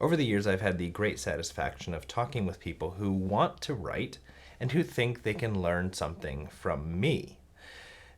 Over the years, I've had the great satisfaction of talking with people who want to write and who think they can learn something from me.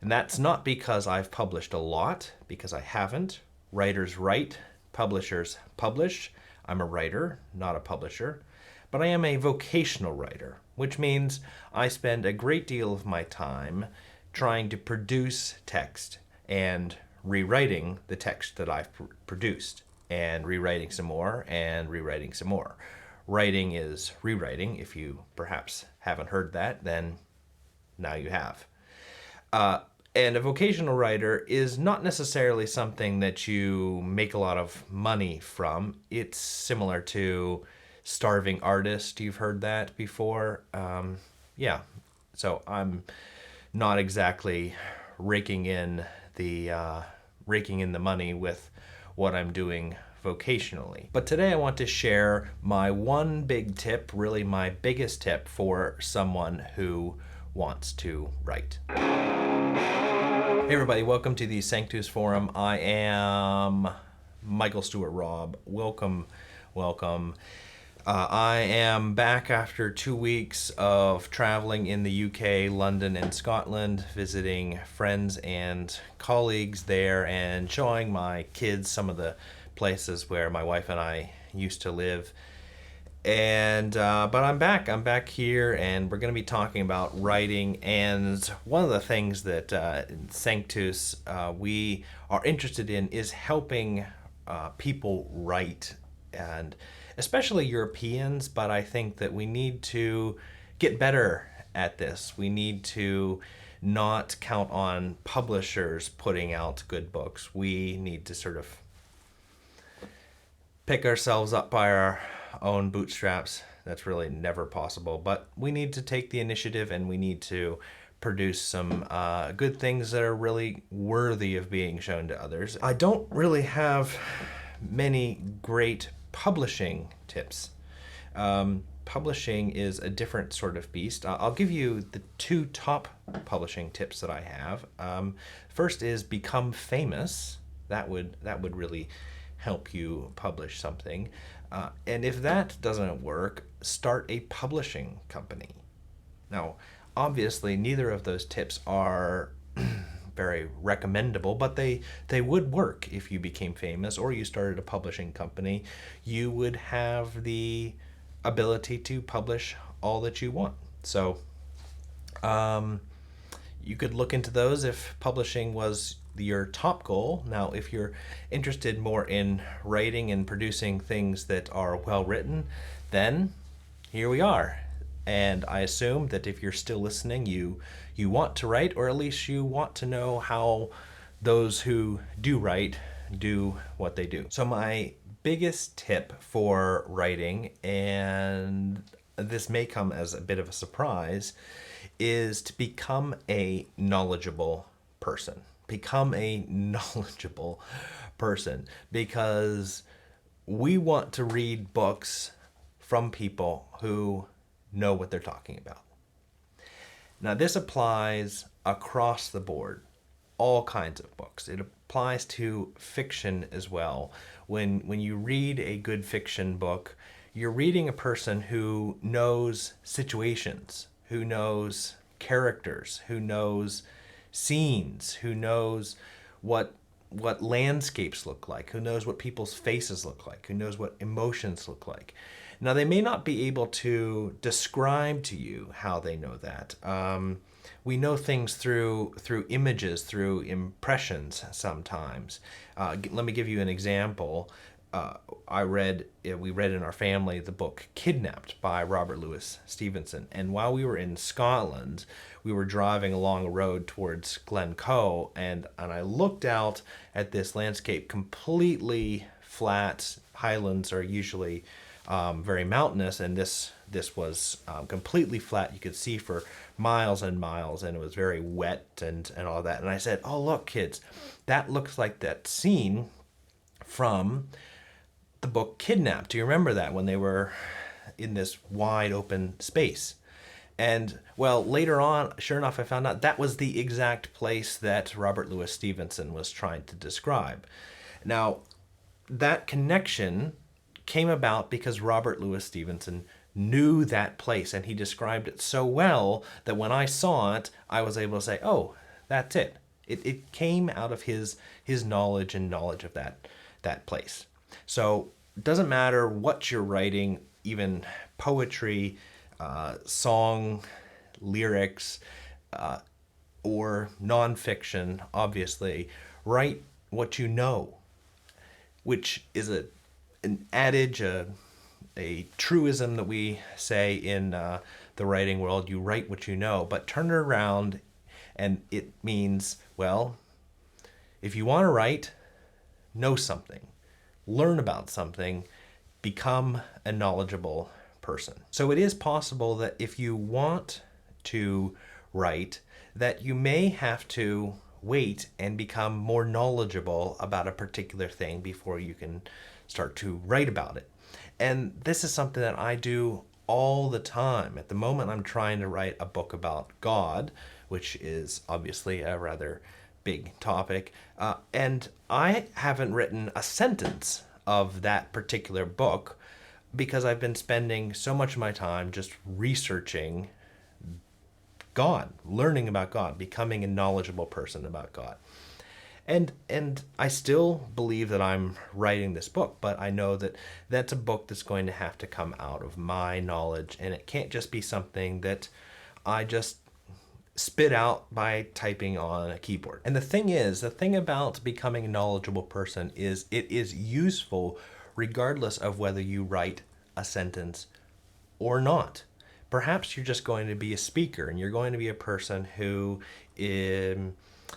And that's not because I've published a lot, because I haven't. Writers write, publishers publish. I'm a writer, not a publisher. But I am a vocational writer, which means I spend a great deal of my time trying to produce text and rewriting the text that I've produced, and rewriting some more and rewriting some more. Writing is rewriting. If you perhaps haven't heard that, then now you have. And a vocational writer is not necessarily something that you make a lot of money from. It's similar to starving artist. You've heard that before. Yeah. So I'm not exactly raking in the money with what I'm doing vocationally. But today I want to share my one big tip, really my biggest tip for someone who wants to write. Hey everybody, welcome to the Sanctus Forum. I am Michael Stewart Robb. Welcome. I am back after 2 weeks of traveling in the UK, London, and Scotland, visiting friends and colleagues there and showing my kids some of the places where my wife and I used to live. And but I'm back here, and we're going to be talking about writing. And one of the things that in Sanctus we are interested in is helping people write, and especially Europeans. But I think that we need to get better at this. We need to not count on publishers putting out good books. We need to sort of pick ourselves up by our own bootstraps. That's really never possible, but we need to take the initiative, and we need to produce some good things that are really worthy of being shown to others. I don't really have many great publishing tips. Publishing is a different sort of beast. I'll give you the two top publishing tips that I have. First is become famous. That would really help you publish something. And if that doesn't work, start a publishing company. Now, obviously, neither of those tips are very recommendable, but they would work if you became famous or you started a publishing company. You would have the ability to publish all that you want. So you could look into those if publishing was your top goal. Now, if you're interested more in writing and producing things that are well written, then here we are. And I assume that if you're still listening, you want to write, or at least you want to know how those who do write do what they do. So my biggest tip for writing, and this may come as a bit of a surprise, is to become a knowledgeable person. Become a knowledgeable person, because we want to read books from people who know what they're talking about. Now, this applies across the board, all kinds of books. It applies to fiction as well. When you read a good fiction book, you're reading a person who knows situations, who knows characters, who knows scenes, who knows what landscapes look like, who knows what people's faces look like, who knows what emotions look like. Now, they may not be able to describe to you how they know that. We know things through images, through impressions sometimes. Let me give you an example. We read in our family the book Kidnapped by Robert Louis Stevenson. And while we were in Scotland, we were driving along a road towards Glencoe, and I looked out at this landscape, completely flat. Highlands are usually very mountainous, and this was completely flat. You could see for miles and miles, and it was very wet and all that. And I said, "Oh, look, kids, that looks like that scene from the book Kidnapped. Do you remember that, when they were in this wide open space?" And well, later on, sure enough, I found out that was the exact place that Robert Louis Stevenson was trying to describe. Now, that connection came about because Robert Louis Stevenson knew that place, and he described it so well that when I saw it, I was able to say, oh, that's it. It came out of his knowledge and knowledge of that place. So it doesn't matter what you're writing, even poetry, song, lyrics, or nonfiction, obviously, write what you know, which is an adage, a truism that we say in the writing world. You write what you know, but turn it around and it means, well, if you want to write, know something, learn about something, become a knowledgeable person. So it is possible that if you want to write, that you may have to wait and become more knowledgeable about a particular thing before you can start to write about it. And this is something that I do all the time. At the moment, I'm trying to write a book about God, which is obviously a rather big topic. And I haven't written a sentence of that particular book because I've been spending so much of my time just researching God, learning about God, becoming a knowledgeable person about God. And I still believe that I'm writing this book, but I know that that's a book that's going to have to come out of my knowledge, and it can't just be something that I just spit out by typing on a keyboard. And the thing about becoming a knowledgeable person is it is useful regardless of whether you write a sentence or not. Perhaps you're just going to be a speaker and you're going to be a person who is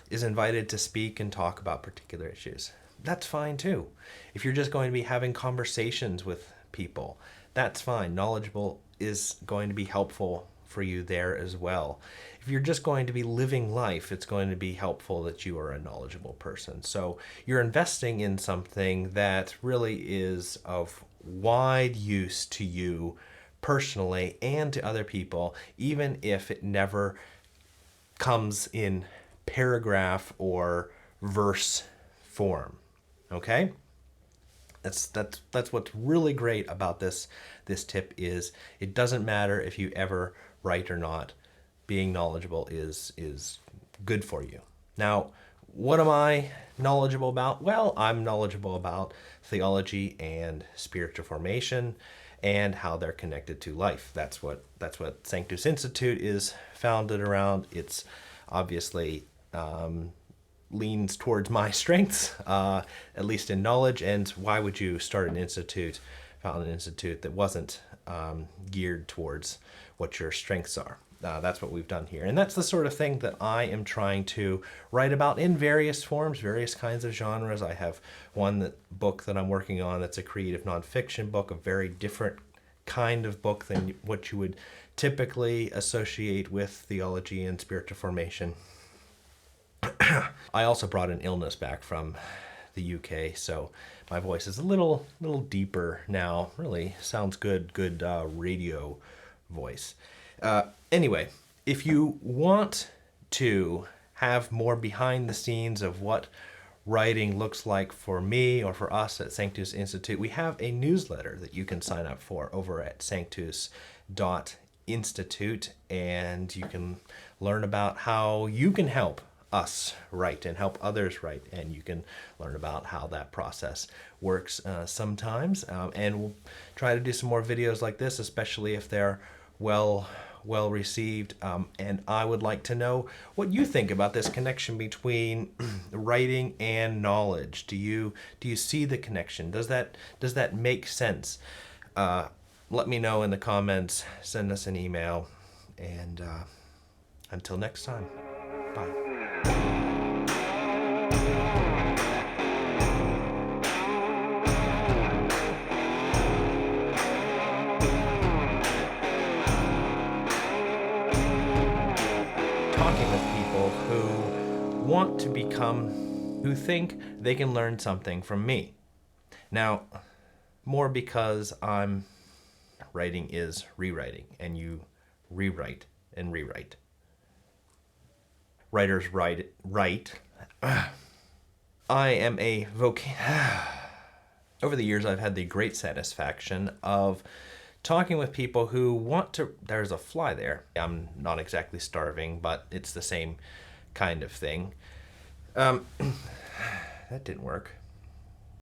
invited to speak and talk about particular issues. That's fine too. If you're just going to be having conversations with people, that's fine. Knowledgeable is going to be helpful for you there as well. If you're just going to be living life, it's going to be helpful that you are a knowledgeable person. So you're investing in something that really is of wide use to you personally and to other people, even if it never comes in paragraph or verse form. Okay? That's what's really great about this tip is it doesn't matter if you ever write or not. Being knowledgeable is good for you. Now, what am I knowledgeable about? Well, I'm knowledgeable about theology and spiritual formation and how they're connected to life. That's what Sanctus Institute is founded around. It's obviously leans towards my strengths, at least in knowledge. And why would you start an institute, found an institute that wasn't geared towards what your strengths are? That's what we've done here. And that's the sort of thing that I am trying to write about in various forms, various kinds of genres. I have one book that I'm working on that's a creative nonfiction book, a very different kind of book than what you would typically associate with theology and spiritual formation. I also brought an illness back from the UK, so my voice is a little deeper now. Really sounds good radio voice. Anyway, if you want to have more behind the scenes of what writing looks like for me or for us at Sanctus Institute, we have a newsletter that you can sign up for over at sanctus.institute, and you can learn about how you can help us write and help others write, and you can learn about how that process works sometimes. And we'll try to do some more videos like this, especially if they're well received. And I would like to know what you think about this connection between writing and knowledge. Do you see the connection? Does that make sense? Let me know in the comments. Send us an email. And until next time, bye. Talking with people who want to who think they can learn something from me. Now, more because writing is rewriting, and you rewrite and rewrite. Writers write. I am a over the years, I've had the great satisfaction of talking with people who want to. There's a fly there. I'm not exactly starving, but it's the same kind of thing. That didn't work.